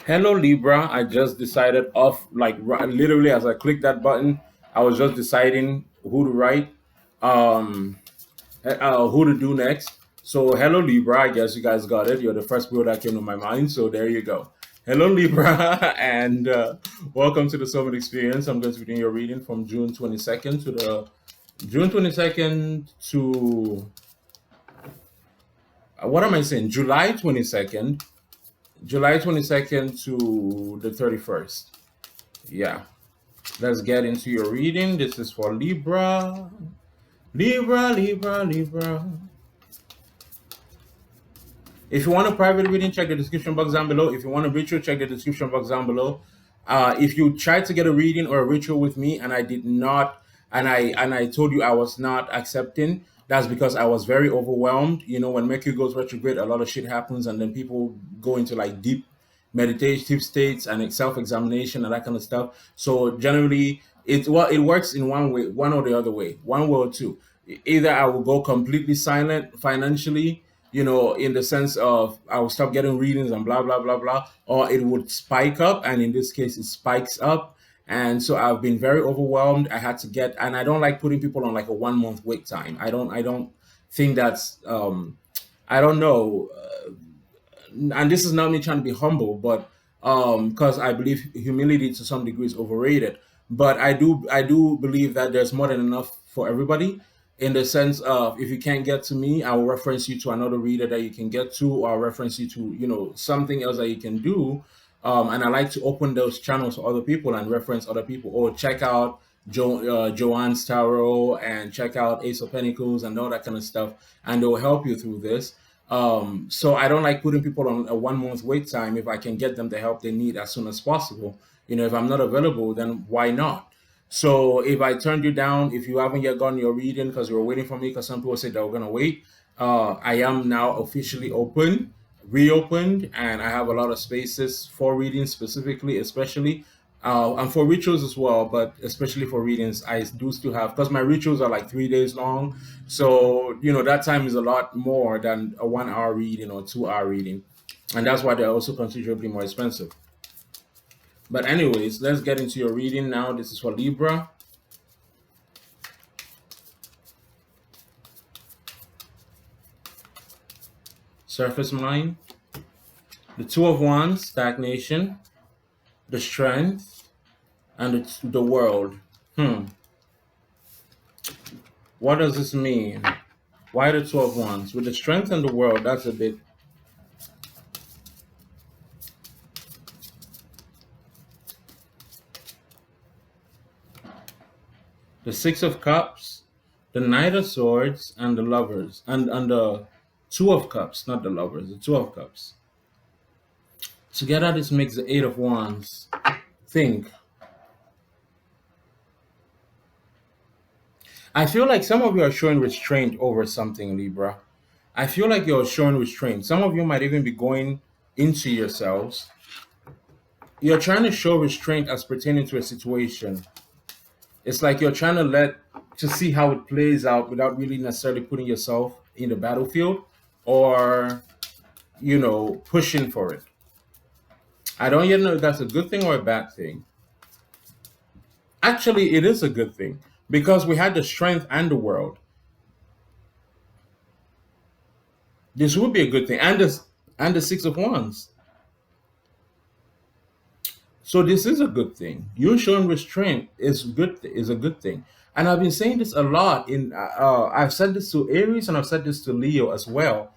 Hello Libra. I just decided off like literally as I clicked that button, I was just deciding who to write, um, who to do next. So hello Libra. I guess you guys got it. You're the first people that came to my mind. So there you go. Hello Libra, and welcome to the Summit Experience. I'm going to be doing your reading from June 22nd to what am I saying? July 22nd to the 31st. Yeah. Let's get into your reading. This is for Libra. Libra, Libra, Libra. If you want a private reading, check the description box down below. If you want a ritual, check the description box down below. If you tried to get a reading or a ritual with me and I did not, and I told you I was not accepting, that's because I was very overwhelmed. You know, when Mercury goes retrograde, a lot of shit happens, and then people go into like deep meditative states and self-examination and that kind of stuff. So generally, it works in one way, one or the other way, one way or two. Either I will go completely silent financially, you know, in the sense of I will stop getting readings and blah blah blah blah, or it would spike up, and in this case, it spikes up. And so I've been very overwhelmed. I had to get, and I don't like putting people on like a 1 month wait time. I don't think that's, I don't know, and this is not me trying to be humble, but because I believe humility to some degree is overrated. But I do believe that there's more than enough for everybody, in the sense of if you can't get to me, I will reference you to another reader that you can get to, or I'll reference you to, you know, something else that you can do. And I like to open those channels for other people and reference other people, or check out Joanne's Tarot and check out Ace of Pentacles and all that kind of stuff, and they'll help you through this. So I don't like putting people on a 1 month wait time if I can get them the help they need as soon as possible. You know, if I'm not available, then why not? So if I turned you down, if you haven't yet gotten your reading because you were waiting for me, because some people said they were gonna wait, I am now officially reopened, and I have a lot of spaces for readings specifically, especially, and for rituals as well, but especially for readings, I do still have, because my rituals are like 3 days long. So, you know, that time is a lot more than a 1 hour reading or 2 hour reading. And that's why they're also considerably more expensive. But anyways, let's get into your reading now. This is for Libra. Surface mind. The Two of Wands, stagnation. The Strength. And the World. What does this mean? Why the Two of Wands? With the Strength and the World, that's a bit... The Six of Cups, the Knight of Swords, and the Lovers. And the Two of Cups, not the Lovers, the Two of Cups. Together, this makes the Eight of Wands. Think. I feel like some of you are showing restraint over something, Libra. I feel like you're showing restraint. Some of you might even be going into yourselves. You're trying to show restraint as pertaining to a situation. It's like you're trying to see how it plays out without really necessarily putting yourself in the battlefield, or, you know, pushing for it. I don't yet know if that's a good thing or a bad thing. Actually, it is a good thing, because we had the Strength and the World. This would be a good thing. And the Six of Wands. So this is a good thing. You showing restraint is a good thing. And I've been saying this a lot. I've said this to Aries, and I've said this to Leo as well.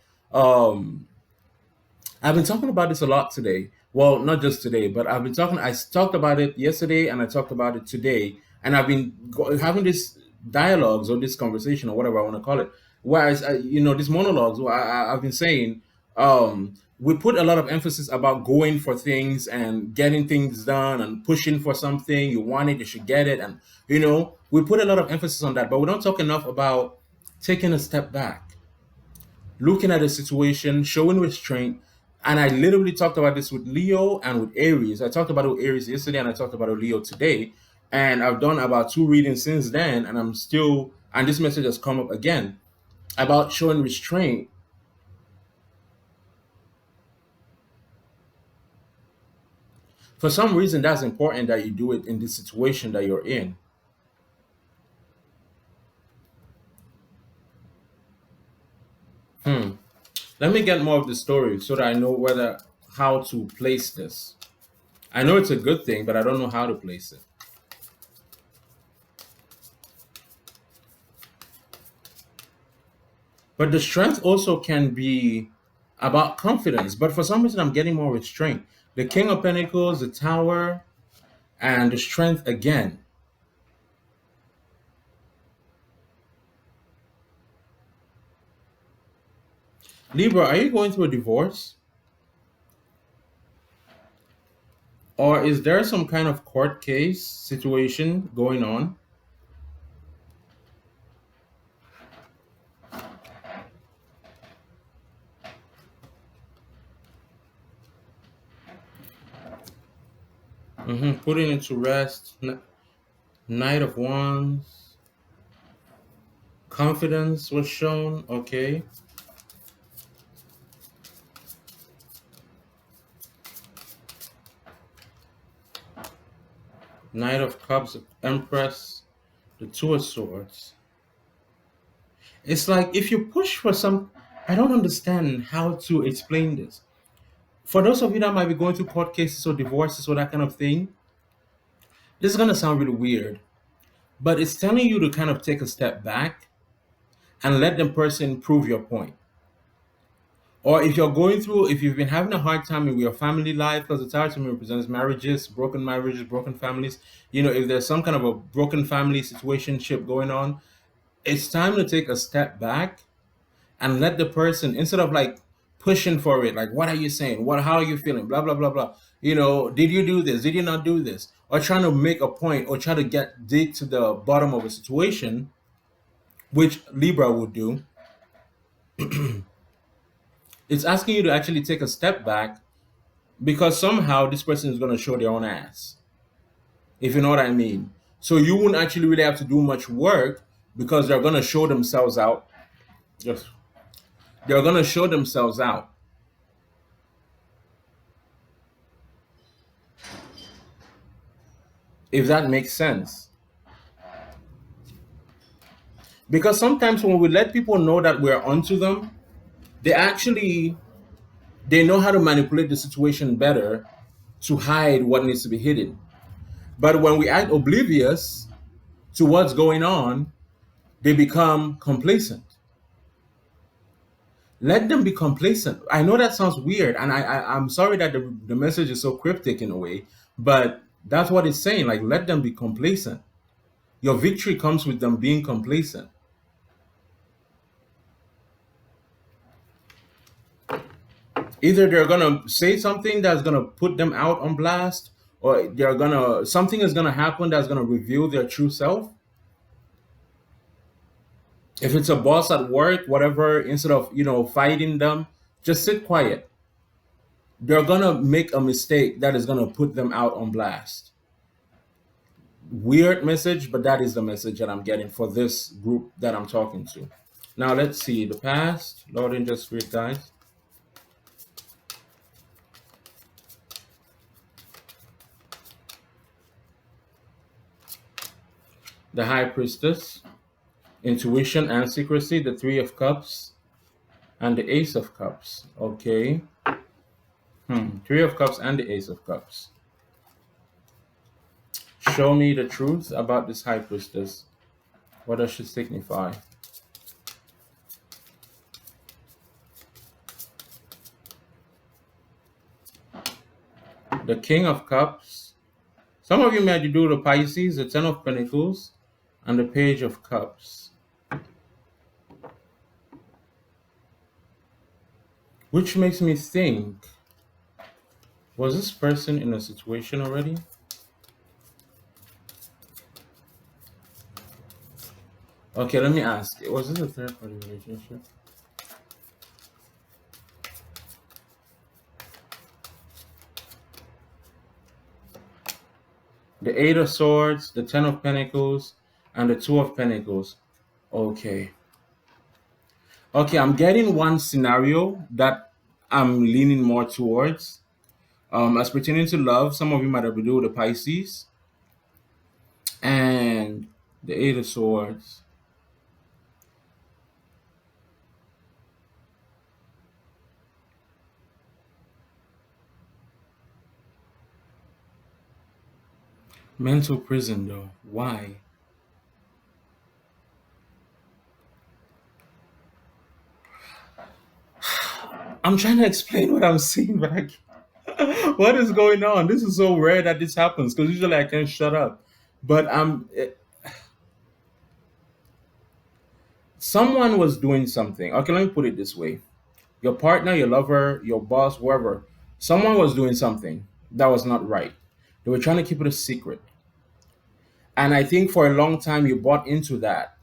I've been talking about this a lot today. Well, not just today, but I talked about it yesterday, and I talked about it today. And I've been having this dialogues, or this conversation, or whatever I want to call it, where you know, these monologues where I've been saying, we put a lot of emphasis about going for things and getting things done and pushing for something. You want it, you should get it. And, you know, we put a lot of emphasis on that, but we don't talk enough about taking a step back, looking at the situation, showing restraint. And I literally talked about this with Leo and with Aries. I talked about it with Aries yesterday, and I talked about it with Leo today. And I've done about 2 readings since then, and and this message has come up again about showing restraint. For some reason, that's important that you do it in this situation that you're in. Hmm. Let me get more of the story so that I know whether how to place this. I know it's a good thing, but I don't know how to place it. But the strength also can be about confidence. But for some reason, I'm getting more restraint. The King of Pentacles, the Tower, and the strength again. Libra, are you going through a divorce? Or is there some kind of court case situation going on? Putting it to rest. Knight of Wands. Confidence was shown. Okay. Knight of Cups, Empress, the Two of Swords. It's like if you push for some, I don't understand how to explain this. For those of you that might be going through court cases or divorces or that kind of thing, this is going to sound really weird, but it's telling you to kind of take a step back and let the person prove your point. Or if you've been having a hard time in your family life, because the Tower to me represents marriages, broken families, if there's some kind of a broken family situationship going on, it's time to take a step back and let the person, instead of like pushing for it, like, what are you saying? How are you feeling? Blah, blah, blah, blah. Did you do this? Did you not do this? Or trying to make a point or try to dig to the bottom of a situation, which Libra would do. It's asking you to actually take a step back because somehow this person is going to show their own ass, if you know what I mean. So you wouldn't actually really have to do much work because they're going to show themselves out. Yes. They're going to show themselves out. If that makes sense. Because sometimes when we let people know that we're onto them, they know how to manipulate the situation better to hide what needs to be hidden. But when we act oblivious to what's going on, they become complacent. Let them be complacent. I know that sounds weird, and I'm sorry that the message is so cryptic in a way, but that's what it's saying. Like, let them be complacent. Your victory comes with them being complacent. Either they're gonna say something that's gonna put them out on blast, or something is gonna happen that's gonna reveal their true self. If it's a boss at work, whatever, instead of fighting them, just sit quiet. They're gonna make a mistake that is gonna put them out on blast. Weird message, but that is the message that I'm getting for this group that I'm talking to. Now let's see the past. Lord and just read, guys. The High Priestess, Intuition and Secrecy, the Three of Cups, and the Ace of Cups. Okay. Three of Cups and the Ace of Cups. Show me the truth about this High Priestess. What does she signify? The King of Cups. Some of you may do the Pisces, the Ten of Pentacles, and the Page of Cups. Which makes me think, was this person in a situation already? Okay, let me ask. Was this a third party relationship? The Eight of Swords, the Ten of Pentacles, and the Two of Pentacles. Okay. Okay, I'm getting one scenario that I'm leaning more towards. As pertaining to love, some of you might have to do with the Pisces and the Eight of Swords. Mental prison, though. Why? I'm trying to explain what I'm seeing, but I can't. What is going on? This is so rare that this happens because usually I can't shut up. But someone was doing something. Okay, let me put it this way: your partner, your lover, your boss, whoever, someone was doing something that was not right. They were trying to keep it a secret, and I think for a long time you bought into that,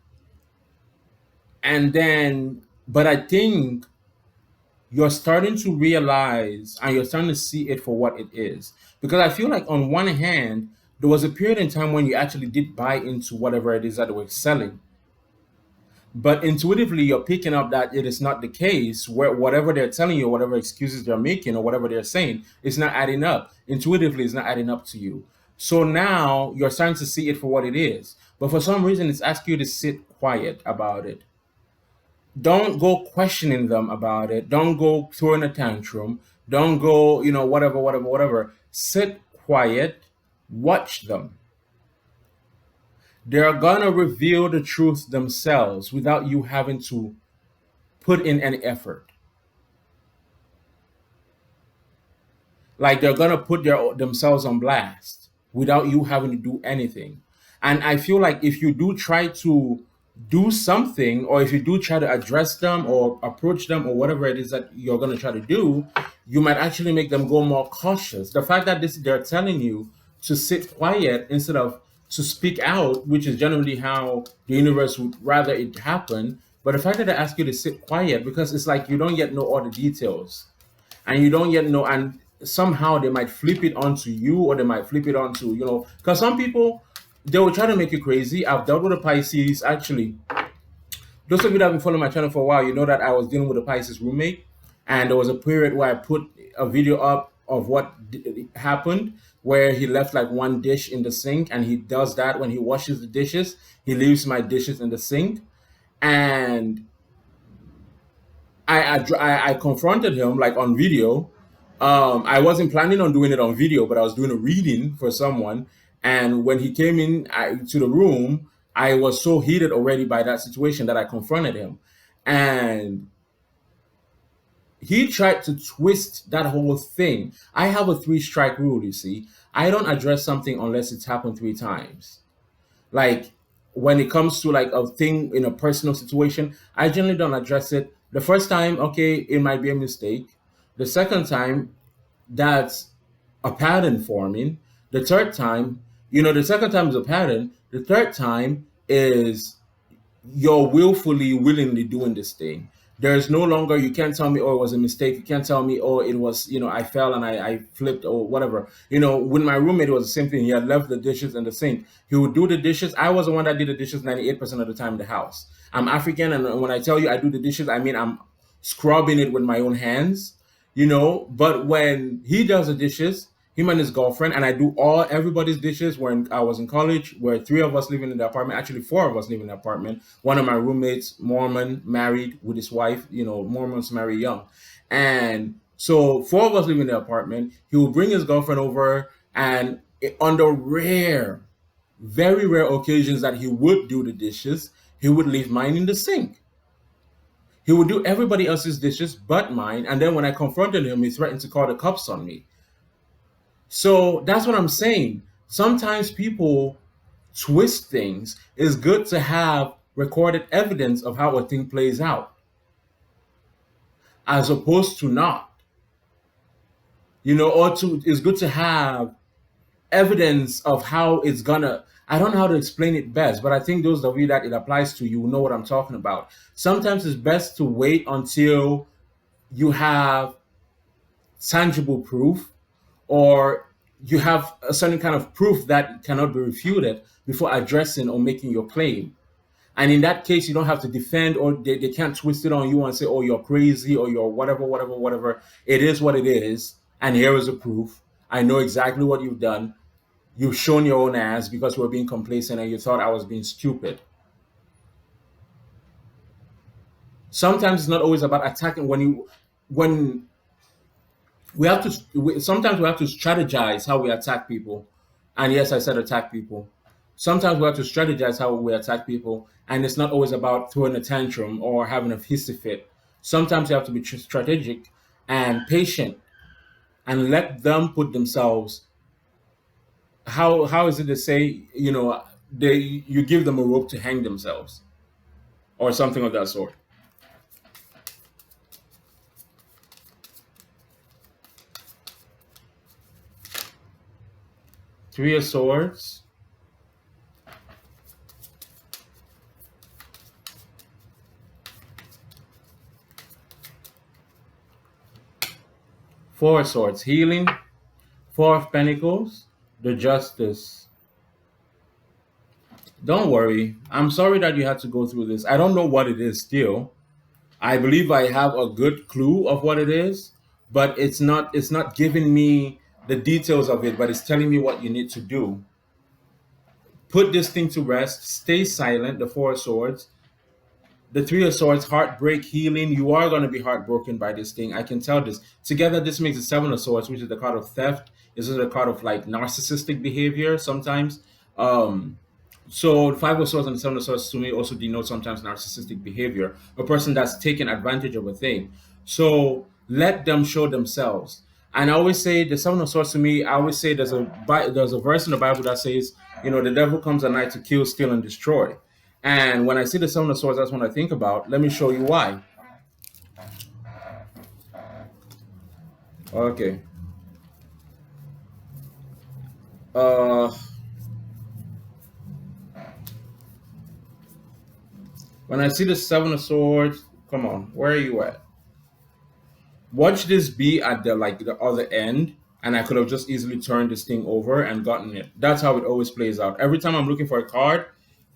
and then, but I think you're starting to realize and you're starting to see it for what it is. Because I feel like, on one hand, there was a period in time when you actually did buy into whatever it is that they were selling. But intuitively, you're picking up that it is not the case, where whatever they're telling you, whatever excuses they're making, or whatever they're saying, it's not adding up. Intuitively, it's not adding up to you. So now you're starting to see it for what it is. But for some reason, it's asking you to sit quiet about it. Don't go questioning them about it. Don't go throwing a tantrum. Don't go, whatever, whatever, whatever. Sit quiet, watch them. They're gonna reveal the truth themselves without you having to put in any effort. Like, they're gonna put themselves on blast without you having to do anything. And I feel like if you do try to do something, or if you do try to address them or approach them or whatever it is that you're gonna try to do, you might actually make them go more cautious. The fact that they're telling you to sit quiet instead of to speak out, which is generally how the universe would rather it happen. But the fact that they ask you to sit quiet, because it's like you don't yet know all the details, and you don't yet know, and somehow they might flip it onto you, or they might flip it onto, because some people, they will try to make you crazy. I've dealt with a Pisces, actually. Those of you that have been following my channel for a while, you know that I was dealing with a Pisces roommate, and there was a period where I put a video up of what happened, where he left like one dish in the sink, and he does that when he washes the dishes. He leaves my dishes in the sink, and I confronted him, like, on video. I wasn't planning on doing it on video, but I was doing a reading for someone. And when he came in to the room, I was so heated already by that situation that I confronted him. And he tried to twist that whole thing. I have a 3-strike rule, you see. I don't address something unless it's happened 3 times. Like, when it comes to like a thing in a personal situation, I generally don't address it. The first time, okay, it might be a mistake. The second time, that's a pattern forming. The third time, the second time is a pattern. The third time is you're willfully, willingly doing this thing. There's no longer, you can't tell me, oh, it was a mistake. You can't tell me, oh, it was, I fell and I flipped or whatever. With my roommate, it was the same thing. He had left the dishes in the sink. He would do the dishes. I was the one that did the dishes 98% of the time in the house. I'm African, and when I tell you I do the dishes, I mean I'm scrubbing it with my own hands, But when he does the dishes, him and his girlfriend, and I do everybody's dishes. When I was in college, where 3 of us living in the apartment, actually 4 of us living in the apartment. One of my roommates, Mormon, married with his wife. Mormons marry young, and so 4 of us living in the apartment. He will bring his girlfriend over, and on the very rare occasions that he would do the dishes, he would leave mine in the sink. He would do everybody else's dishes but mine, and then when I confronted him, he threatened to call the cops on me. So that's what I'm saying. Sometimes people twist things. It's good to have recorded evidence of how a thing plays out, as opposed to not. It's good to have evidence of how it's gonna. I don't know how to explain it best, but I think those of you that it applies to, you know what I'm talking about. Sometimes it's best to wait until you have tangible proof, or you have a certain kind of proof that cannot be refuted before addressing or making your claim. And in that case, you don't have to defend, or they can't twist it on you and say, oh, you're crazy, or you're whatever, whatever, whatever. It is what it is. and here is the proof. I know exactly what you've done. You've shown your own ass because you were being complacent and you thought I was being stupid. Sometimes it's not always about attacking. When we have to, sometimes we have to strategize how we attack people. And yes, I said attack people. Sometimes we have to strategize how we attack people, and it's not always about throwing a tantrum or having a hissy fit. Sometimes you have to be strategic and patient and let them put themselves. How is it to say, they you give them a rope to hang themselves or something of that sort. Three of Swords, Four of Swords, healing, Four of Pentacles, the Justice. Don't worry. I'm sorry that you had to go through this. I don't know what it is still. I believe I have a good clue of what it is, but it's not giving me the details of it, but it's telling me what you need to do. Put this thing to rest, stay silent, the Four of Swords. The Three of Swords, heartbreak, healing. You are going to be heartbroken by this thing. I can tell this. Together, this makes the Seven of Swords, which is the card of theft. This is a card of like narcissistic behavior sometimes. So the Five of Swords and the Seven of Swords to me also denote sometimes narcissistic behavior, a person that's taking advantage of a thing. So let them show themselves. And I always say the Seven of Swords to me, I always say there's a verse in the Bible that says, the devil comes at night to kill, steal, and destroy. And when I see the Seven of Swords, that's what I think about. Let me show you why. Okay. When I see the Seven of Swords, come on, where are you at? Watch this be at the other end, and I could have just easily turned this thing over and gotten it. That's how it always plays out. Every time I'm looking for a card,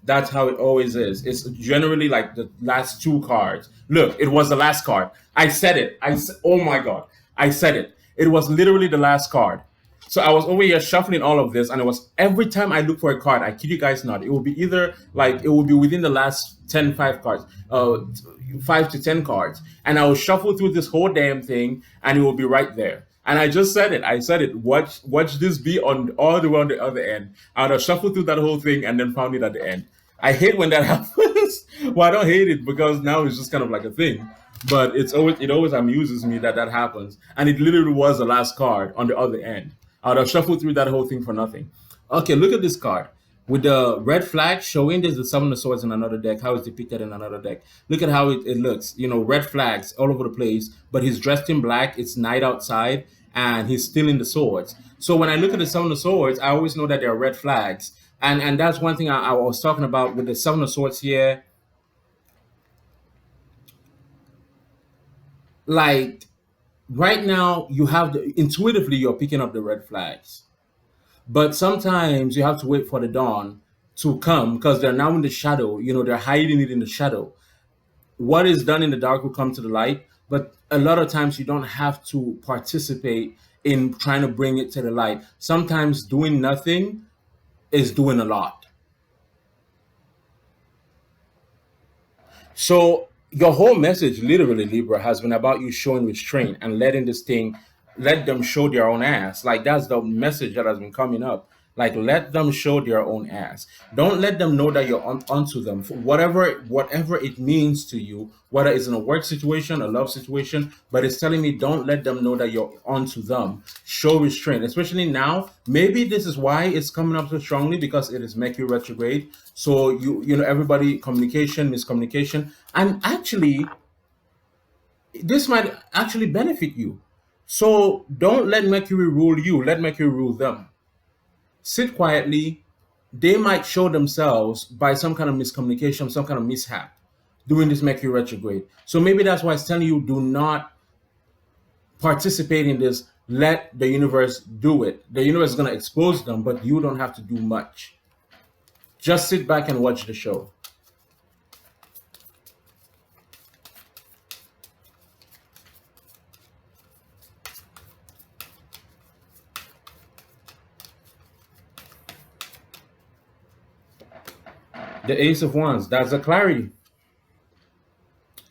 that's how it always is. It's generally like the last two cards. Look, it was the last card. I said it. Oh my god, I said it. It was literally the last card. So I was over here shuffling all of this, and it was every time I look for a card, I kid you guys not, it will be either like it will be within the last 5 cards, 5 to 10 cards, and I will shuffle through this whole damn thing, and it will be right there. And I just said it. I said it. Watch this be on all the way on the other end. I would have shuffled through that whole thing and then found it at the end. I hate when that happens. Well, I don't hate it because now it's just kind of like a thing. But it always amuses me that happens. And it literally was the last card on the other end. I would have shuffled through that whole thing for nothing. Okay, look at this card. With the red flag showing there's the Seven of Swords in another deck, how it's depicted in another deck. Look at how it looks. Red flags all over the place, but he's dressed in black. It's night outside, and he's stealing the swords. So when I look at the Seven of Swords, I always know that there are red flags. And that's one thing I was talking about with the Seven of Swords here. Like, right now, intuitively, you're picking up the red flags. But sometimes you have to wait for the dawn to come because they're now in the shadow. They're hiding it in the shadow. What is done in the dark will come to the light. But a lot of times you don't have to participate in trying to bring it to the light. Sometimes doing nothing is doing a lot. So your whole message, literally, Libra, has been about you showing restraint and let them show their own ass. Like, that's the message that has been coming up. Like, let them show their own ass. Don't let them know that you're onto them. For whatever it means to you, whether it's in a work situation, a love situation, but it's telling me don't let them know that you're onto them. Show restraint, especially now. Maybe this is why it's coming up so strongly, because it is Mercury retrograde. So everybody, communication, miscommunication, and actually, this might actually benefit you. So don't let Mercury rule you. Let Mercury rule them. Sit quietly. They might show themselves by some kind of miscommunication, some kind of mishap during this Mercury retrograde. So maybe that's why it's telling you do not participate in this. Let the universe do it. The universe is going to expose them, but you don't have to do much. Just sit back and watch the show. The Ace of Wands. That's the clarity.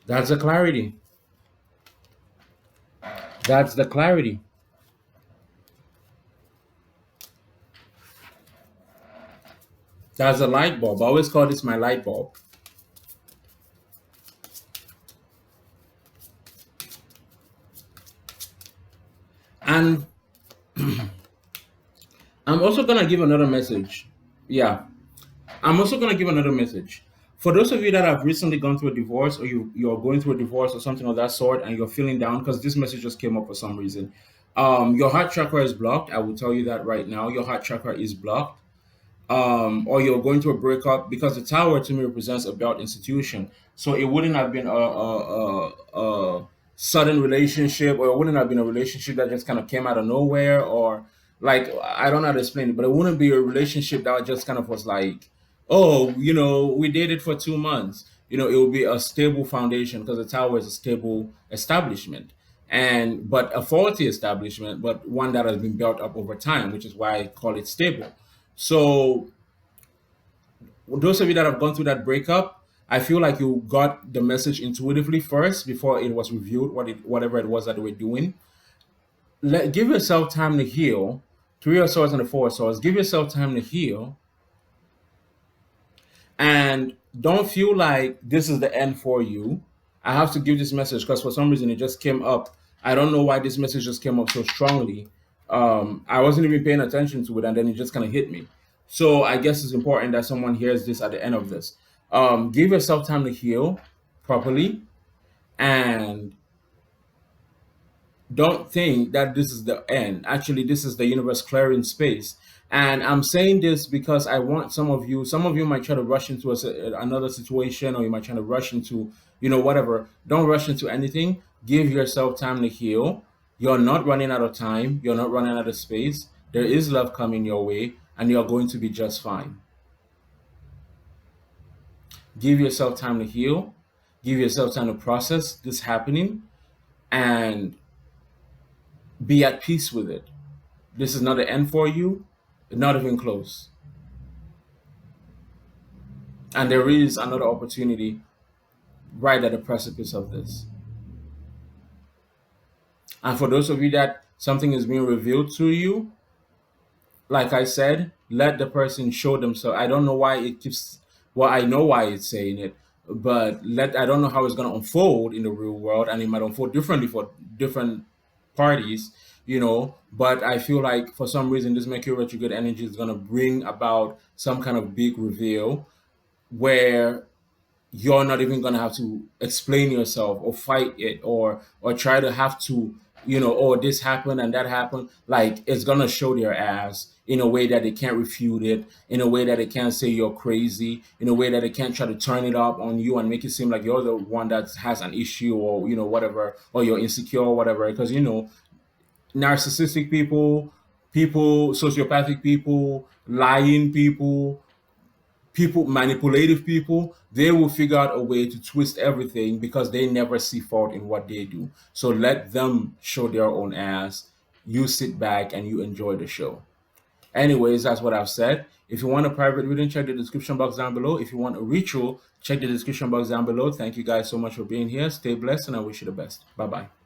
That's the clarity. That's the clarity. That's a light bulb. I always call this my light bulb. And I'm also gonna give another message. Yeah. I'm also gonna give another message. For those of you that have recently gone through a divorce, or you're going through a divorce or something of that sort, and you're feeling down because this message just came up for some reason. Your heart chakra is blocked. I will tell you that right now. Your heart chakra is blocked. Or you're going through a breakup, because the tower to me represents a belt institution. So it wouldn't have been a sudden relationship, or it wouldn't have been a relationship that just kind of came out of nowhere, or like, I don't know how to explain it, but it wouldn't be a relationship that just kind of was like, oh, we dated for 2 months. It would be a stable foundation, because the tower is a stable establishment, and but a faulty establishment, but one that has been built up over time, which is why I call it stable. So those of you that have gone through that breakup, I feel like you got the message intuitively first before it was revealed, whatever it was that they were doing. Give yourself time to heal. Three of Swords and the Four of Swords. Give yourself time to heal, and don't feel like this is the end for you. I have to give this message because for some reason it just came up. I don't know why this message just came up so strongly. I wasn't even paying attention to it, and then it just kind of hit me. So I guess it's important that someone hears this at the end of this. Give yourself time to heal properly, and don't think that this is the end. Actually, this is the universe clearing space. And I'm saying this because I want some of you might try to rush into another situation, or you might try to rush into, whatever. Don't rush into anything. Give yourself time to heal. You're not running out of time. You're not running out of space. There is love coming your way, and you're going to be just fine. Give yourself time to heal. Give yourself time to process this happening, and be at peace with it. This is not the end for you, not even close. And there is another opportunity right at the precipice of this. And for those of you that something is being revealed to you, like I said, let the person show themselves. I don't know why it keeps, well, I know why it's saying it, but I don't know how it's going to unfold in the real world, and it might unfold differently for different parties, but I feel like for some reason this Mercury retrograde energy is going to bring about some kind of big reveal where you're not even going to have to explain yourself or fight it, or try to have to, oh, this happened and that happened. Like, it's going to show their ass in a way that they can't refute it, in a way that they can't say you're crazy, in a way that they can't try to turn it up on you and make it seem like you're the one that has an issue, or whatever, or you're insecure or whatever. Because narcissistic people, sociopathic people, lying people, manipulative people, they will figure out a way to twist everything because they never see fault in what they do. So let them show their own ass. You sit back and you enjoy the show. Anyways, that's what I've said. If you want a private reading, check the description box down below. If you want a ritual, check the description box down below. Thank you guys so much for being here. Stay blessed, and I wish you the best. Bye bye.